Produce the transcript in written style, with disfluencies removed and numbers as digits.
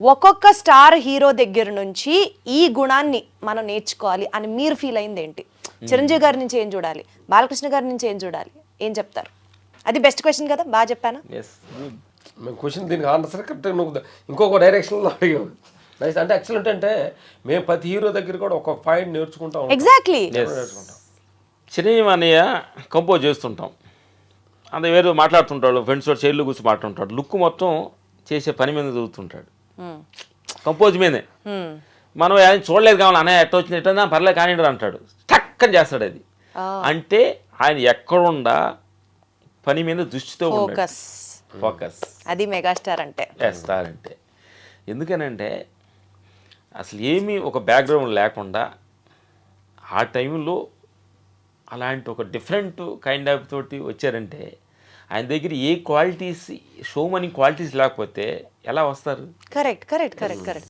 ఒక్కొక్క star hero దగ్గర నుంచి ఈ గుణాన్ని మనం నేర్చుకోవాలి అని మీరు ఫీల్ అయింది ఏంటి? చిరంజీవి గారి నుంచి ఏం చూడాలి, బాలకృష్ణ గారి నుంచి ఏం చూడాలి, ఏం చెప్తారు? అది బెస్ట్ క్వశ్చన్ కదా, బాగా చెప్పానా? మేము క్వశ్చన్ దీనికి ఆన్సర్ కరెక్ట్. నువ్వు ఇంకొక డైరెక్షన్లో అడిగావు. నైస్. అంటే ఎక్సలెంట్. అంటే మేము ప్రతి హీరో దగ్గర కూడా ఒక్కొక్క పాయింట్ నేర్చుకుంటాం. ఎగ్జాక్ట్లీ. నేర్చుకుంటాం. చిరంజీవి అన్నయ్య కంపోజ్ చేస్తుంటాం, అంత వేరే మాట్లాడుతుంటాడు, ఫ్రెండ్స్ తోటి చైర్లు కూర్చొని మాట్లాడుతుంటాడు, లుక్ మొత్తం చేసే పని మీద చదువుతుంటాడు, కంపోజ్ మీదే. మనం ఆయన చూడలేదు కావాలి, అన్నయ్య ఎట్ట వచ్చింది ఎట్లా పర్లేదు కానీ అంటాడు, టక్కని చేస్తాడు. అది అంటే ఆయన ఎక్కడుండా పని మీద దృష్టితో ఫోకస్. అది మెగాస్టార్ అంటే. స్టార్ అంటే ఎందుకనంటే అసలు ఏమీ ఒక బ్యాక్గ్రౌండ్ లేకుండా ఆ టైంలో అలాంటి ఒక డిఫరెంట్ కైండ్ ఆఫ్ తోటి వచ్చారంటే ఆయన దగ్గర ఏ క్వాలిటీస్, షో మనీ క్వాలిటీస్ లేకపోతే ఎలా వస్తారు? కరెక్ట్.